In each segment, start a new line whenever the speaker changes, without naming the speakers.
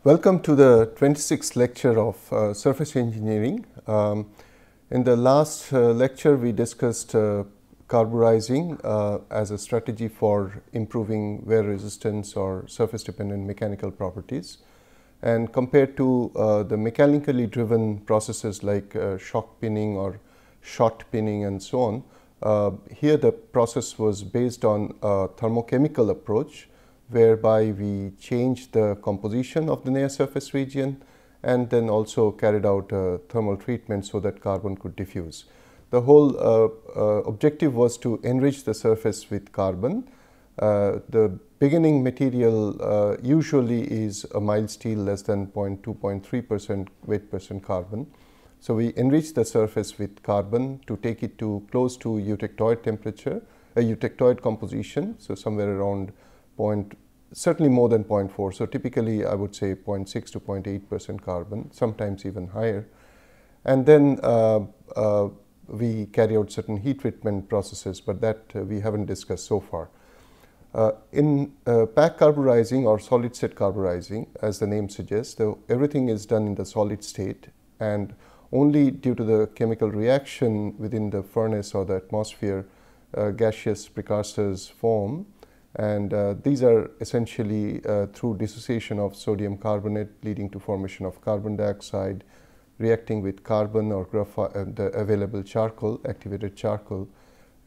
Welcome to the 26th lecture of surface engineering. In the last lecture, we discussed carburizing as a strategy for improving wear resistance or surface dependent mechanical properties. And compared to the mechanically driven processes like shock pinning or shot pinning and so on, here the process was based on a thermochemical approach, whereby we changed the composition of the near surface region and then also carried out thermal treatment so that carbon could diffuse. The whole objective was to enrich the surface with carbon. The beginning material usually is a mild steel less than 0.2-0.3% weight percent carbon. So we enrich the surface with carbon to take it to close to eutectoid temperature, a eutectoid composition, so somewhere around certainly more than 0.4. So typically I would say 0.6 to 0.8% carbon, sometimes even higher. And then we carry out certain heat treatment processes, but that we haven't discussed so far. In pack carburizing or solid state carburizing, as the name suggests, everything is done in the solid state, and only due to the chemical reaction within the furnace or the atmosphere, gaseous precursors form. And these are essentially through dissociation of sodium carbonate leading to formation of carbon dioxide, reacting with carbon or graphite, the available charcoal, activated charcoal,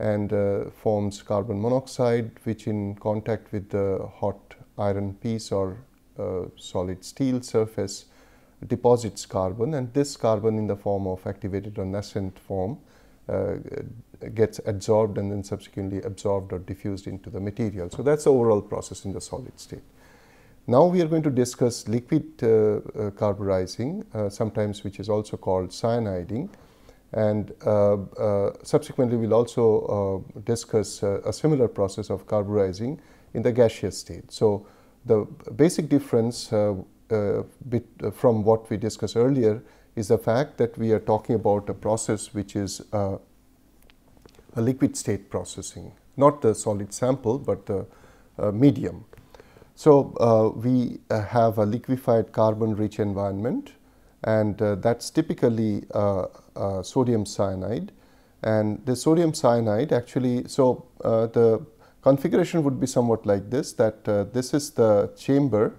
and forms carbon monoxide, which in contact with the hot iron piece or solid steel surface deposits carbon, and this carbon in the form of activated or nascent form gets absorbed and then subsequently absorbed or diffused into the material. So that's the overall process in the solid state. Now we are going to discuss liquid carburizing, sometimes which is also called cyaniding, and subsequently we'll also discuss a similar process of carburizing in the gaseous state. So the basic difference from what we discussed earlier is the fact that we are talking about a process which is a liquid state processing, not the solid sample, but the medium. So we have a liquefied carbon rich environment, and that's typically sodium cyanide. And the sodium cyanide actually, so the configuration would be somewhat like this, that this is the chamber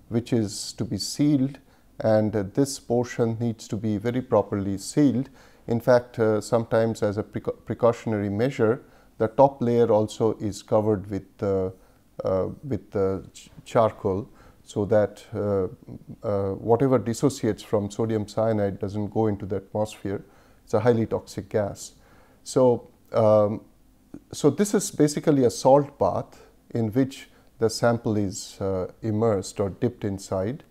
which is to be sealed, and this portion needs to be very properly sealed. In fact, sometimes as a precautionary measure, the top layer also is covered with charcoal, so that whatever dissociates from sodium cyanide doesn't go into the atmosphere. It's a highly toxic gas. So, so this is basically a salt bath in which the sample is immersed or dipped inside,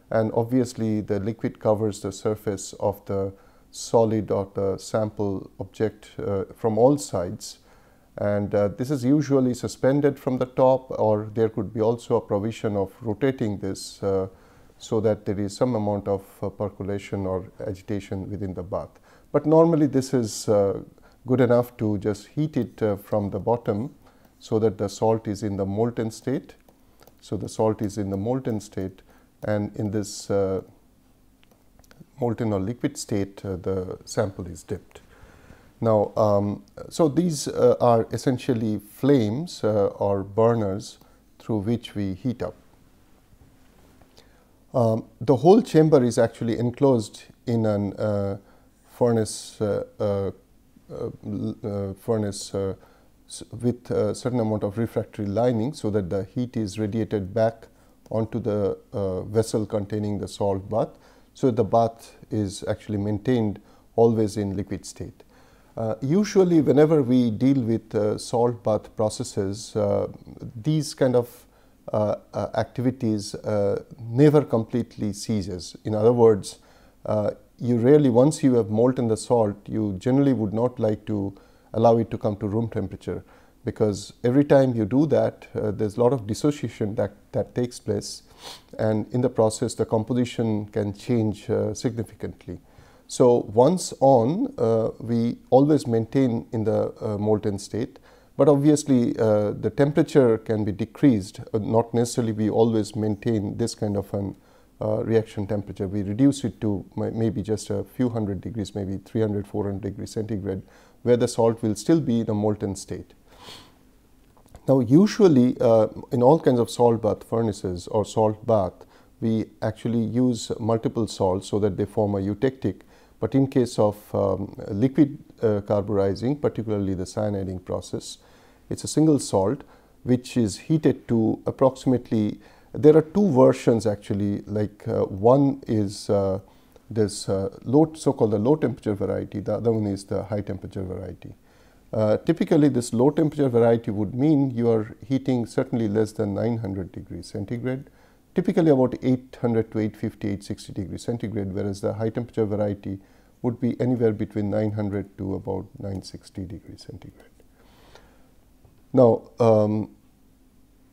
and obviously the liquid covers the surface of the solid or the sample object from all sides, and this is usually suspended from the top, or there could be also a provision of rotating this so that there is some amount of percolation or agitation within the bath. But normally this is good enough to just heat it from the bottom so that the salt is in the molten state. So the salt is in the molten state, and in this molten or liquid state, the sample is dipped. Now, so these are essentially flames or burners through which we heat up. The whole chamber is actually enclosed in an furnace with a certain amount of refractory lining, so that the heat is radiated back onto the vessel containing the salt bath. So the bath is actually maintained always in liquid state. Usually whenever we deal with salt bath processes, these kind of activities never completely ceases. In other words, you rarely, once you have molten the salt, you generally would not like to allow it to come to room temperature, because every time you do that, there's a lot of dissociation that takes place, and in the process the composition can change significantly. So once on, we always maintain in the molten state, but obviously the temperature can be decreased, not necessarily we always maintain this kind of an reaction temperature. We reduce it to maybe just a few hundred degrees, maybe 300, 400 degrees centigrade, where the salt will still be in a molten state. Now, usually in all kinds of salt bath furnaces or salt bath, we actually use multiple salts so that they form a eutectic. But in case of liquid carburizing, particularly the cyaniding process, it's a single salt which is heated to approximately, there are two versions actually, like one is this so-called the low temperature variety, the other one is the high temperature variety. Typically, this low temperature variety would mean you are heating certainly less than 900 degrees centigrade, typically about 800 to 850, 860 degrees centigrade, whereas the high temperature variety would be anywhere between 900 to about 960 degrees centigrade. Now,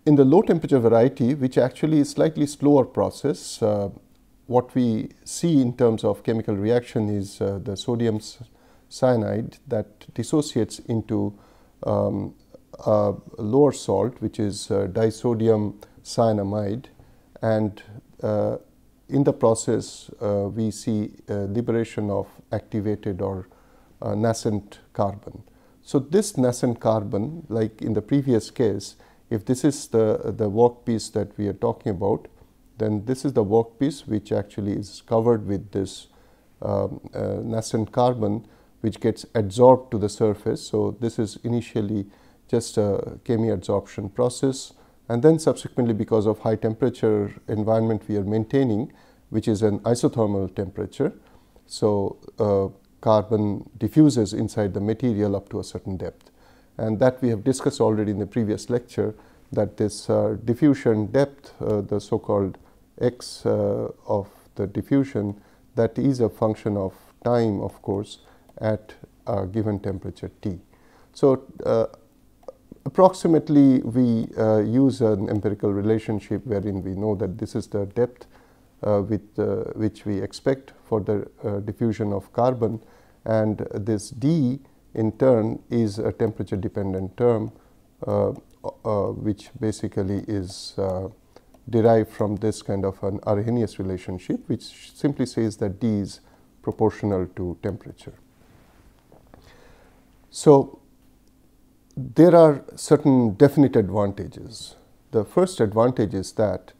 in the low temperature variety, which actually is slightly slower process, what we see in terms of chemical reaction is the sodium cyanide that dissociates into a lower salt, which is disodium cyanamide, and in the process we see liberation of activated or nascent carbon. So this nascent carbon, like in the previous case, if this is the workpiece that we are talking about, then this is the workpiece which actually is covered with this nascent carbon, which gets adsorbed to the surface. So this is initially just a chemi-adsorption process, and then subsequently, because of high temperature environment we are maintaining, which is an isothermal temperature, so carbon diffuses inside the material up to a certain depth. And that we have discussed already in the previous lecture, that this diffusion depth, the so-called x of the diffusion, that is a function of time, of course, at a given temperature T. So approximately we use an empirical relationship wherein we know that this is the depth with which we expect for the diffusion of carbon, and this D in turn is a temperature dependent term which basically is derived from this kind of an Arrhenius relationship, which simply says that D is proportional to temperature. So there are certain definite advantages. The first advantage is that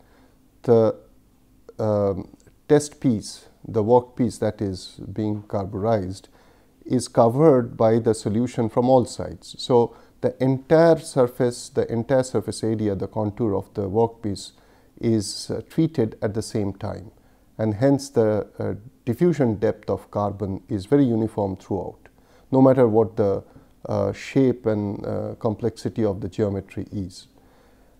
the test piece, the work piece that is being carburized, is covered by the solution from all sides. So the entire surface area, the contour of the workpiece is treated at the same time, and hence the diffusion depth of carbon is very uniform throughout, no matter what the shape and complexity of the geometry is.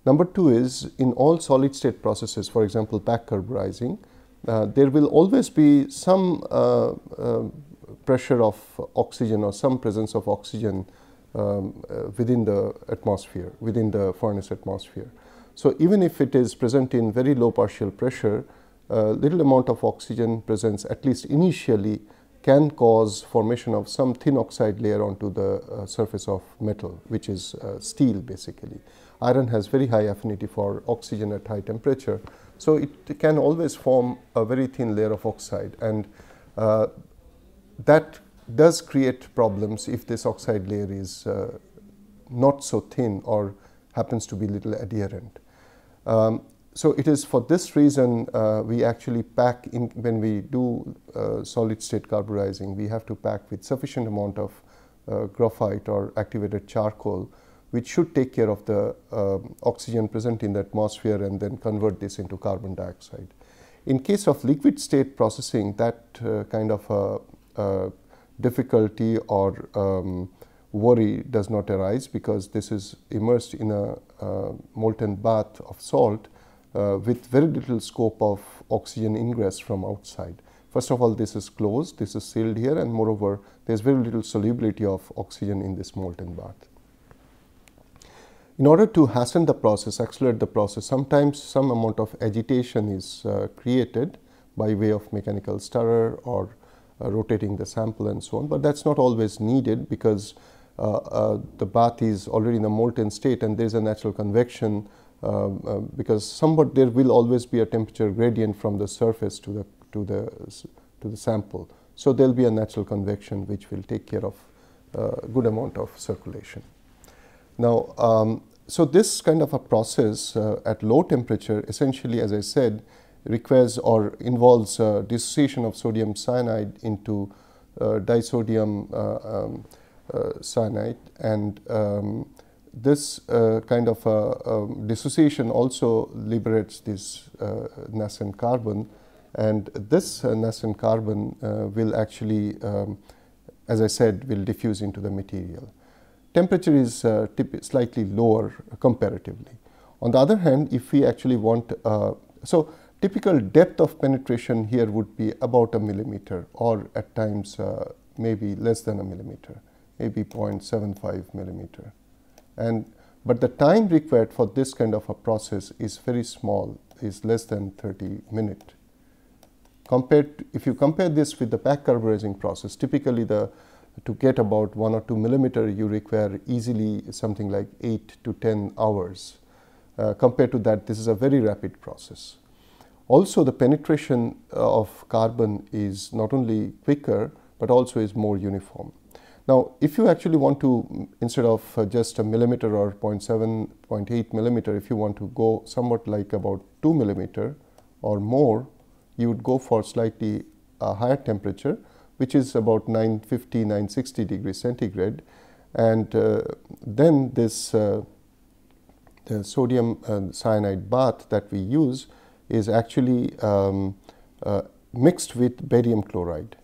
Number two is, in all solid state processes, for example pack carburizing, there will always be some pressure of oxygen or some presence of oxygen within the atmosphere, within the furnace atmosphere. So even if it is present in very low partial pressure, little amount of oxygen presence, at least initially, can cause formation of some thin oxide layer onto the surface of metal, which is steel basically. Iron has very high affinity for oxygen at high temperature, so it can always form a very thin layer of oxide, and that does create problems if this oxide layer is not so thin or happens to be little adherent. So it is for this reason we actually pack in, when we do solid state carburizing, we have to pack with sufficient amount of graphite or activated charcoal, which should take care of the oxygen present in the atmosphere and then convert this into carbon dioxide. In case of liquid state processing, that kind of difficulty or worry does not arise, because this is immersed in a molten bath of salt with very little scope of oxygen ingress from outside. First of all, this is closed, this is sealed here, and moreover, there is very little solubility of oxygen in this molten bath. In order to hasten the process, accelerate the process, sometimes some amount of agitation is created by way of mechanical stirrer or rotating the sample and so on, but that's not always needed, because the bath is already in a molten state and there is a natural convection because somewhat there will always be a temperature gradient from the surface to the sample. So there will be a natural convection which will take care of a good amount of circulation. Now, so this kind of a process at low temperature essentially, as I said, requires or involves dissociation of sodium cyanide into disodium cyanide, and this kind of dissociation also liberates this nascent carbon, and this nascent carbon will actually, as I said, will diffuse into the material. Temperature is slightly lower comparatively. On the other hand, if we actually want, so typical depth of penetration here would be about a millimeter, or at times maybe less than a millimeter, maybe 0.75 millimeter. But the time required for this kind of a process is very small, is less than 30 minutes. If you compare this with the pack carburizing process, typically to get about 1 or 2 millimeter, you require easily something like 8 to 10 hours. Compared to that, this is a very rapid process. Also, the penetration of carbon is not only quicker, but also is more uniform. Now, if you actually want to, instead of just a millimeter or 0.7, 0.8 millimeter, if you want to go somewhat like about 2 millimeter or more, you would go for slightly higher temperature, which is about 950, 960 degrees centigrade. And then this the sodium cyanide bath that we use is actually mixed with barium chloride.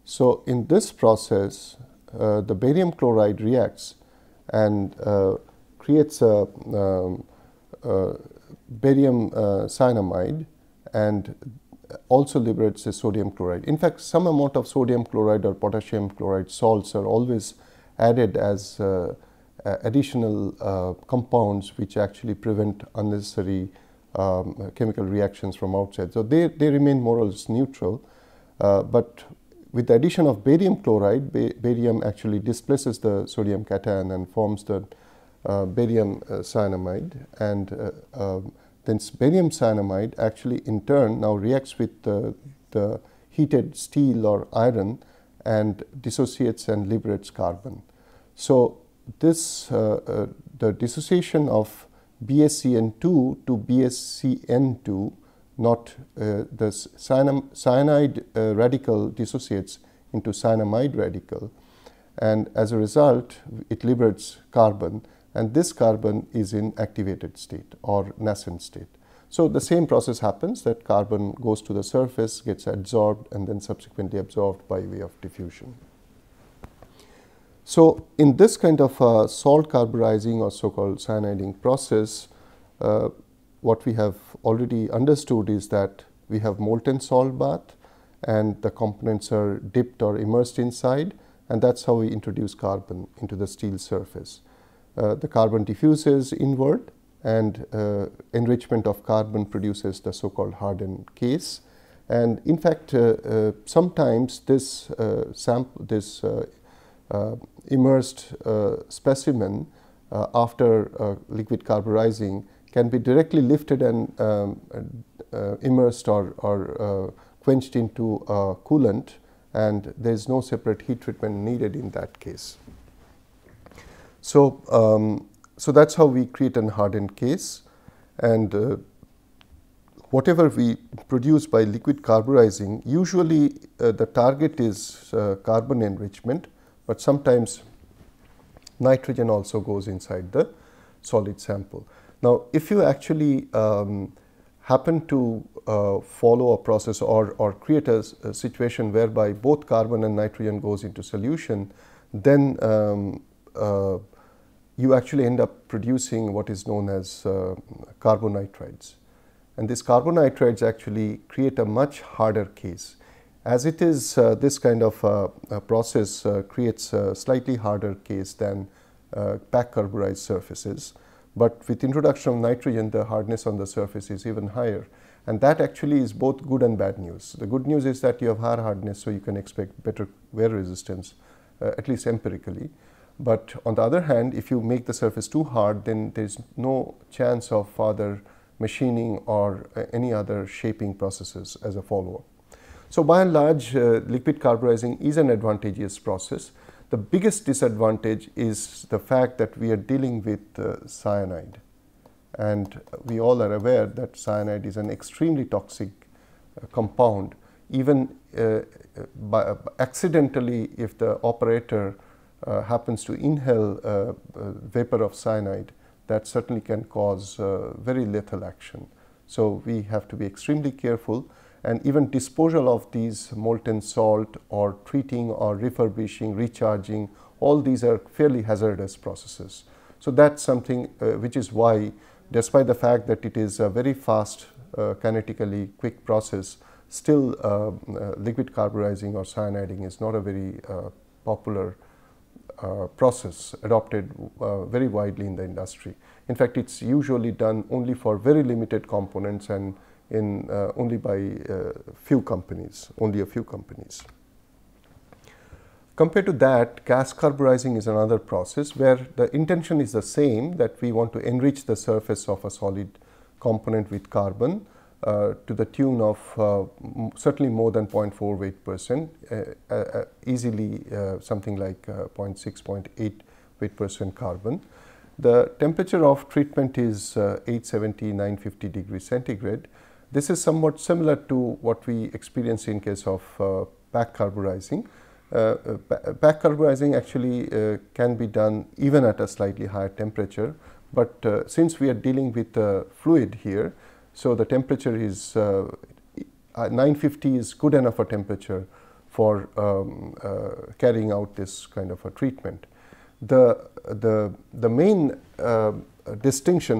So in this process, the barium chloride reacts and creates a barium cyanamide and also liberates the sodium chloride. In fact, some amount of sodium chloride or potassium chloride salts are always added as additional compounds which actually prevent unnecessary chemical reactions from outside. So they remain more or less neutral, but with the addition of barium chloride, barium actually displaces the sodium cation and forms the barium cyanamide, and then barium cyanamide actually in turn now reacts with the heated steel or iron and dissociates and liberates carbon. So this the dissociation of BaCN2 to BaCN2, not the cyanide radical dissociates into cyanamide radical, and as a result it liberates carbon, and this carbon is in activated state or nascent state. So the same process happens, that carbon goes to the surface, gets absorbed, and then subsequently absorbed by way of diffusion. So in this kind of salt carburizing or so-called cyaniding process, what we have already understood is that we have molten salt bath and the components are dipped or immersed inside, and that's how we introduce carbon into the steel surface. The carbon diffuses inward, and enrichment of carbon produces the so-called hardened case. And in fact, sometimes this immersed specimen after liquid carburizing can be directly lifted and immersed or quenched into coolant, and there is no separate heat treatment needed in that case. So, so that's how we create an hardened case, and whatever we produce by liquid carburizing, usually the target is carbon enrichment, but sometimes nitrogen also goes inside the solid sample. Now, if you actually happen to follow a process or create a situation whereby both carbon and nitrogen goes into solution, then you actually end up producing what is known as carbonitrides. And these carbonitrides actually create a much harder case. As it is, this kind of process creates a slightly harder case than pack carburized surfaces. But with introduction of nitrogen, the hardness on the surface is even higher. And that actually is both good and bad news. The good news is that you have higher hardness, so you can expect better wear resistance, at least empirically. But on the other hand, if you make the surface too hard, then there is no chance of further machining or any other shaping processes as a follow-up. So by and large, liquid carburizing is an advantageous process. The biggest disadvantage is the fact that we are dealing with cyanide, and we all are aware that cyanide is an extremely toxic compound. Even accidentally, if the operator happens to inhale vapor of cyanide, that certainly can cause very lethal action. So we have to be extremely careful, and even disposal of these molten salt or treating or refurbishing, recharging, all these are fairly hazardous processes. So that's something which is why, despite the fact that it is a very fast, kinetically quick process, still liquid carburizing or cyaniding is not a very popular process adopted very widely in the industry. In fact, it's usually done only for very limited components and in only by few companies, only a few companies. Compared to that, gas carburizing is another process where the intention is the same, that we want to enrich the surface of a solid component with carbon to the tune of certainly more than 0.4 weight%, easily something like 0.6, 0.8 weight% carbon. The temperature of treatment is 870, 950 degrees centigrade. This is somewhat similar to what we experience in case of back carburizing. Back carburizing actually can be done even at a slightly higher temperature, but since we are dealing with a fluid here, so the temperature is 950 is good enough a temperature for carrying out this kind of a treatment. The main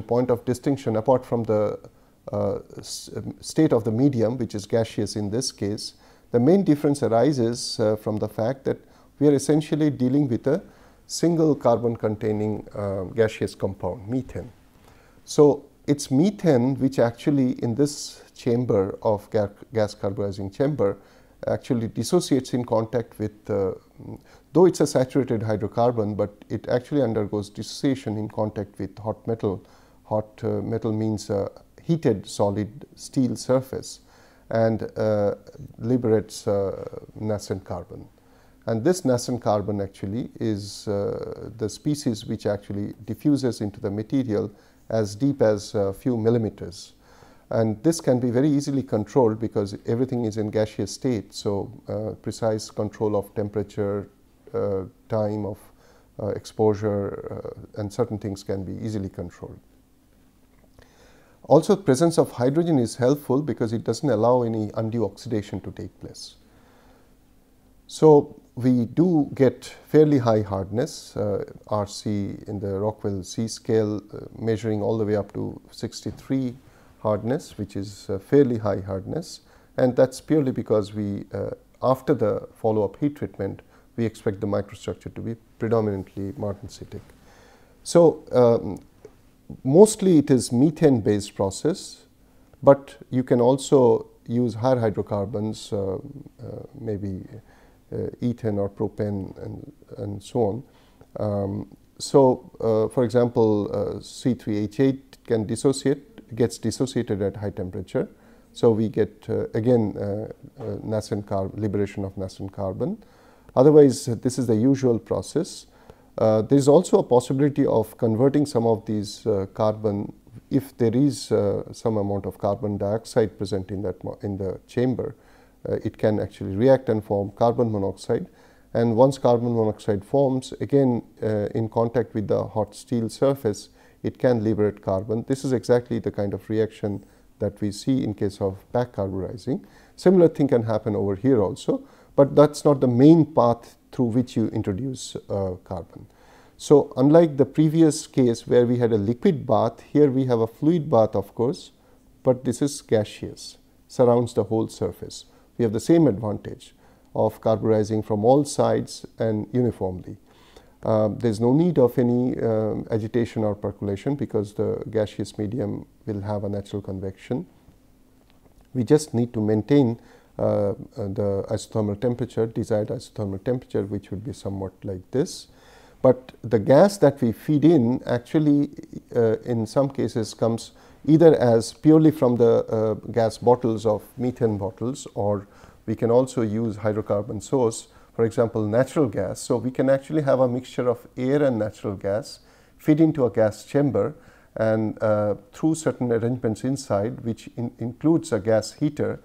point of distinction, apart from the state of the medium, which is gaseous in this case, the main difference arises from the fact that we are essentially dealing with a single carbon containing gaseous compound, methane. So it's methane which actually in this chamber of gas carburizing chamber actually dissociates in contact with, though it's a saturated hydrocarbon, but it actually undergoes dissociation in contact with hot metal. Hot metal means heated solid steel surface, and liberates nascent carbon. And this nascent carbon actually is the species which actually diffuses into the material as deep as a few millimeters. And this can be very easily controlled because everything is in gaseous state. So precise control of temperature, time of exposure, and certain things can be easily controlled. Also, presence of hydrogen is helpful because it doesn't allow any undue oxidation to take place. So we do get fairly high hardness, RC in the Rockwell C scale, measuring all the way up to 63 hardness, which is fairly high hardness, and that's purely because we, after the follow-up heat treatment, we expect the microstructure to be predominantly martensitic. So mostly it is methane based process, but you can also use higher hydrocarbons, maybe ethane or propane and so on. For example, C3H8 can gets dissociated at high temperature. So we get again liberation of nascent carbon. Otherwise, this is the usual process. There is also a possibility of converting some of these carbon if there is some amount of carbon dioxide present in the chamber. It can actually react and form carbon monoxide, and once carbon monoxide forms, again in contact with the hot steel surface, it can liberate carbon. This is exactly the kind of reaction that we see in case of back carburizing. Similar thing can happen over here also, but that's not the main path through which you introduce carbon. So unlike the previous case where we had a liquid bath, here we have a fluid bath, of course, but this is gaseous, surrounds the whole surface. We have the same advantage of carburizing from all sides and uniformly. There is no need of any agitation or percolation because the gaseous medium will have a natural convection. We just need to maintain the isothermal temperature, desired isothermal temperature, which would be somewhat like this. but the gas that we feed in actually in some cases comes either as purely from the gas bottles of methane bottles, or we can also use hydrocarbon source, for example natural gas. So we can actually have a mixture of air and natural gas feed into a gas chamber, and through certain arrangements inside, which includes a gas heater,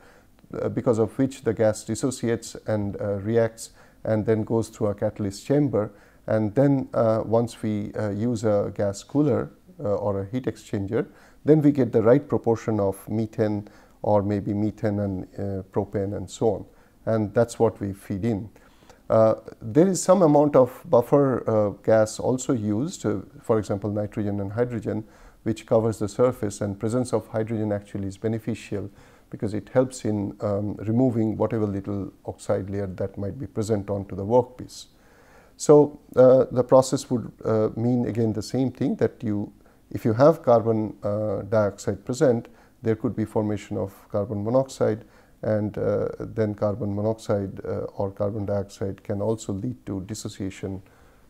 because of which the gas dissociates and reacts and then goes through a catalyst chamber. And then once we use a gas cooler or a heat exchanger, then we get the right proportion of methane, or maybe methane and propane and so on. And that's what we feed in. There is some amount of buffer gas also used, for example nitrogen and hydrogen, which covers the surface, and presence of hydrogen actually is beneficial because it helps in removing whatever little oxide layer that might be present onto the workpiece. So the process would mean again the same thing, that if you have carbon dioxide present, there could be formation of carbon monoxide, and then carbon monoxide or carbon dioxide can also lead to dissociation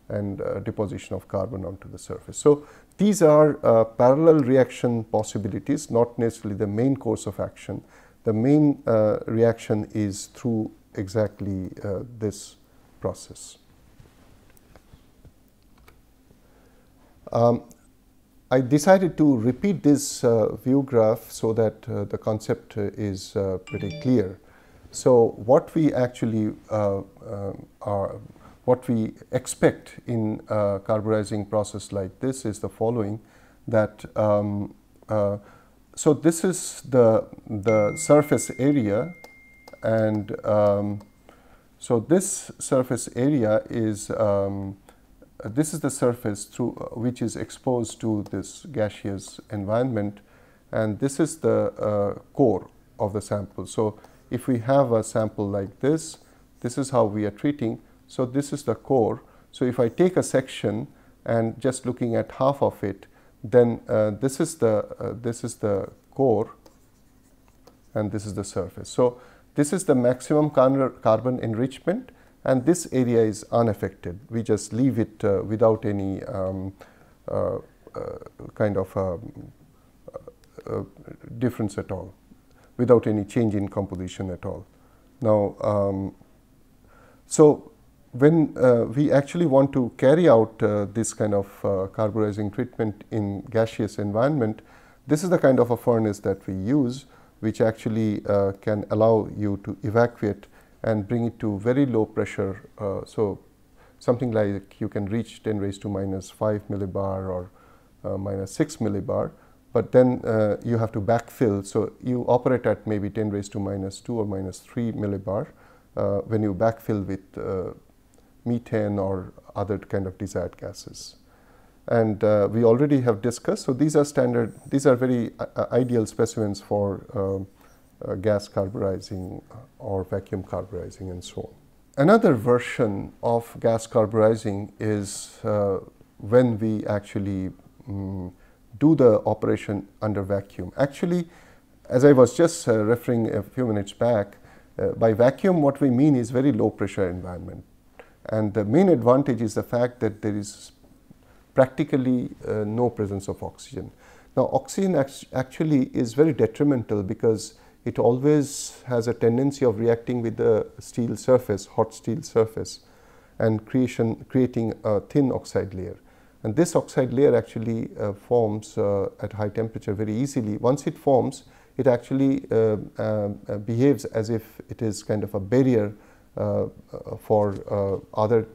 and deposition of carbon onto the surface. So these are parallel reaction possibilities, not necessarily the main course of action. The main reaction is through exactly this process. I decided to repeat this view graph so that the concept is pretty clear. So what we actually what we expect in a carburizing process like this is the following, that so this is the surface area, and so this surface area is this is the surface through which is exposed to this gaseous environment, and this is the core of the sample. So if we have a sample like this is how we are treating. So this is the core. So if I take a section and just looking at half of it, then this is the core and this is the surface. So this is the maximum carbon enrichment, and this area is unaffected. We just leave it without any kind of difference at all, without any change in composition at all. Now, so when we actually want to carry out this kind of carburizing treatment in gaseous environment, this is the kind of a furnace that we use, which actually can allow you to evacuate and bring it to very low pressure. So something like you can reach 10 raised to minus 5 millibar or minus 6 millibar, but then you have to backfill. So you operate at maybe 10 raised to minus 2 or minus 3 millibar when you backfill with methane or other kind of desired gases. And we already have discussed, so these are standard, these are very ideal specimens for gas carburizing or vacuum carburizing and so on. Another version of gas carburizing is when we actually do the operation under vacuum. Actually, as I was just referring a few minutes back, by vacuum what we mean is very low pressure environment. And the main advantage is the fact that there is practically no presence of oxygen. Now, oxygen actually is very detrimental because it always has a tendency of reacting with the steel surface, hot steel surface, and creating a thin oxide layer. And this oxide layer actually forms at high temperature very easily. Once it forms, it actually behaves as if it is kind of a barrier for other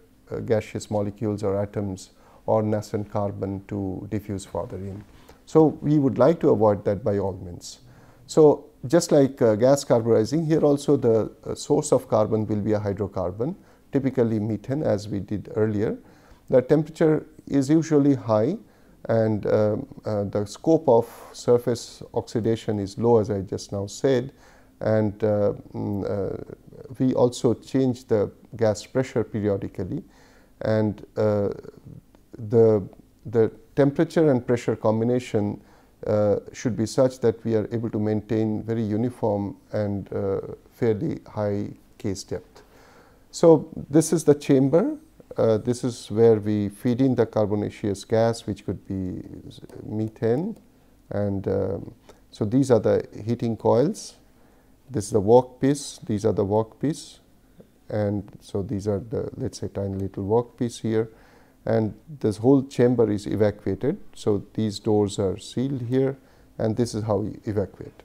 gaseous molecules or atoms or nascent carbon to diffuse further in. So we would like to avoid that by all means. So just like gas carburizing, here also the source of carbon will be a hydrocarbon, typically methane, as we did earlier. The temperature is usually high, and the scope of surface oxidation is low, as I just now said, and we also change the gas pressure periodically, and the temperature and pressure combination should be such that we are able to maintain very uniform and fairly high case depth. So this is the chamber this is where we feed in the carbonaceous gas, which could be methane, and so these are the heating coils. This is the workpiece, these are the workpiece, and so these are the, let's say, tiny little workpiece here, and this whole chamber is evacuated. So these doors are sealed here, and this is how you evacuate.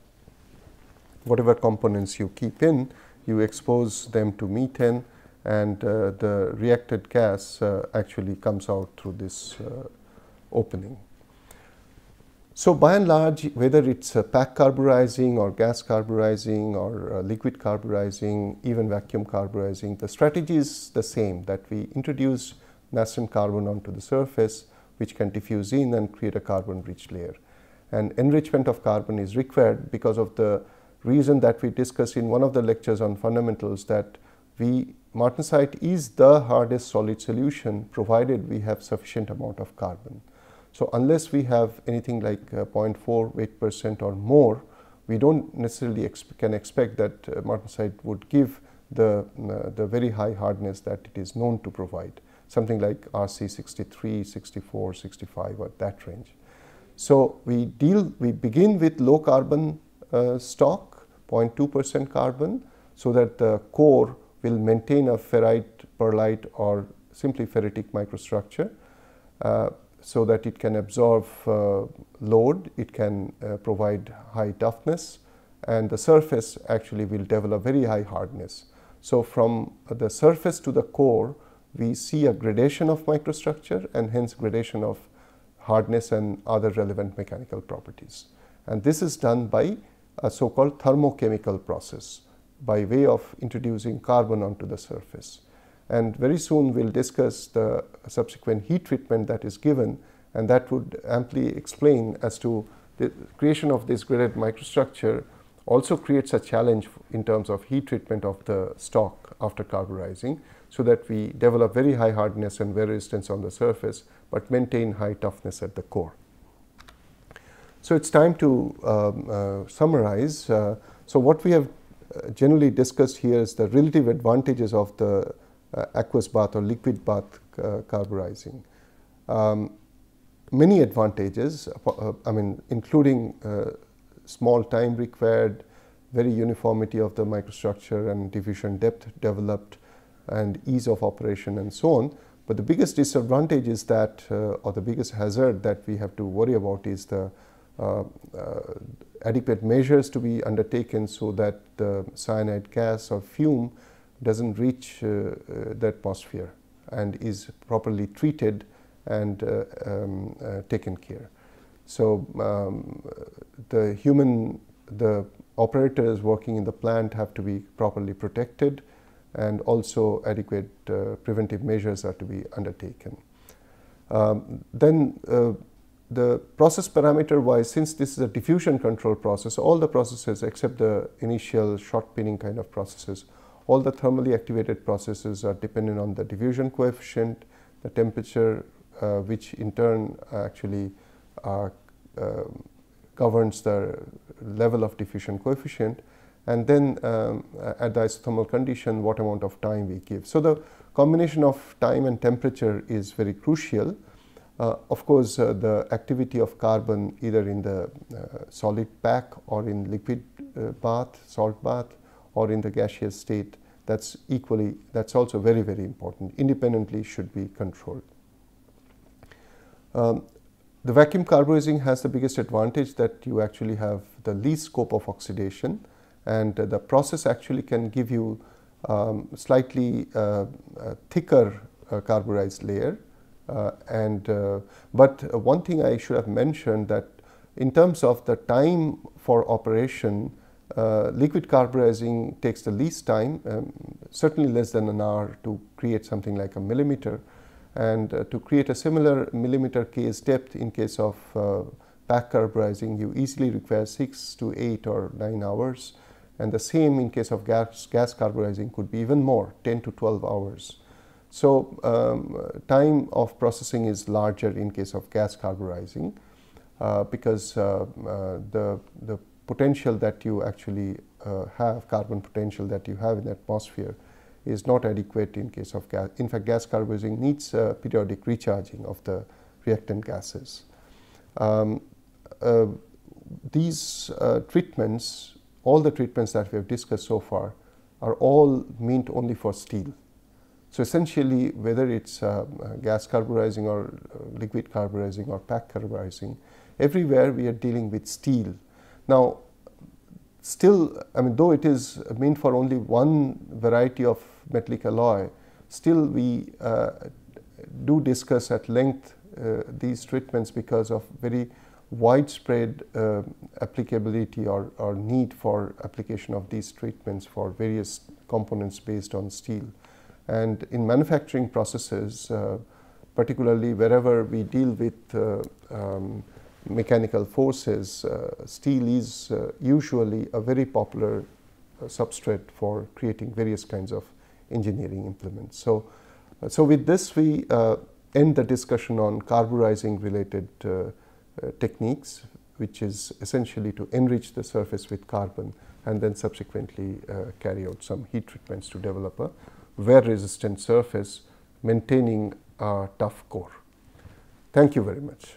Whatever components you keep in, you expose them to methane, and the reacted gas actually comes out through this opening. So by and large, whether it's pack carburizing or gas carburizing or liquid carburizing, even vacuum carburizing, the strategy is the same, that we introduce nascent carbon onto the surface, which can diffuse in and create a carbon-rich layer. And enrichment of carbon is required because of the reason that we discussed in one of the lectures on fundamentals, that martensite is the hardest solid solution provided we have sufficient amount of carbon. So unless we have anything like 0.4 weight% or more, we don't necessarily can expect that martensite would give the very high hardness that it is known to provide, something like RC 63, 64, 65, or that range. So we begin with low carbon stock, 0.2% carbon, so that the core will maintain a ferrite, pearlite, or simply ferritic microstructure, so that it can absorb load, it can provide high toughness, and the surface actually will develop very high hardness. So from the surface to the core, we see a gradation of microstructure and hence gradation of hardness and other relevant mechanical properties. And this is done by a so-called thermochemical process, by way of introducing carbon onto the surface. And very soon we'll discuss the subsequent heat treatment that is given, and that would amply explain as to the creation of this graded microstructure also creates a challenge in terms of heat treatment of the stock after carburizing, so that we develop very high hardness and wear resistance on the surface, but maintain high toughness at the core. So it's time to summarize. So what we have generally discussed here is the relative advantages of the aqueous bath or liquid bath carburizing. Many advantages, including small time required, very uniformity of the microstructure and diffusion depth developed, and ease of operation and so on. But the biggest disadvantage is that, or the biggest hazard that we have to worry about, is the adequate measures to be undertaken so that the cyanide gas or fume doesn't reach the atmosphere and is properly treated and taken care. So the operators working in the plant have to be properly protected, and also adequate preventive measures are to be undertaken. Then the process parameter wise, since this is a diffusion control process, all the processes except the initial short pinning kind of processes, all the thermally activated processes are dependent on the diffusion coefficient, the temperature, which in turn actually governs the level of diffusion coefficient, and then at the isothermal condition, what amount of time we give. So the combination of time and temperature is very crucial. Of course, the activity of carbon either in the solid pack or in liquid bath, salt bath, or in the gaseous state, that's also very, very important. Independently should be controlled. The vacuum carburizing has the biggest advantage that you actually have the least scope of oxidation, and the process actually can give you slightly thicker carburized layer. But one thing I should have mentioned, that in terms of the time for operation, liquid carburizing takes the least time, certainly less than an hour to create something like a millimeter, and to create a similar millimeter case depth in case of pack carburizing, you easily require 6 to 8 or 9 hours, and the same in case of gas carburizing could be even more, 10 to 12 hours. So time of processing is larger in case of gas carburizing, because the potential that you actually have, carbon potential that you have in the atmosphere, is not adequate in case of gas. In fact, gas carburizing needs periodic recharging of the reactant gases. These treatments, all the treatments that we have discussed so far, are all meant only for steel. So essentially, whether it's gas carburizing or liquid carburizing or pack carburizing, everywhere we are dealing with steel. Now, still, I mean, though it is meant for only one variety of metallic alloy, still we do discuss at length these treatments because of very widespread applicability or need for application of these treatments for various components based on steel. And in manufacturing processes, particularly wherever we deal with mechanical forces, steel is usually a very popular substrate for creating various kinds of engineering implements. So with this we end the discussion on carburizing related techniques, which is essentially to enrich the surface with carbon and then subsequently carry out some heat treatments to develop a wear resistant surface maintaining a tough core. Thank you very much.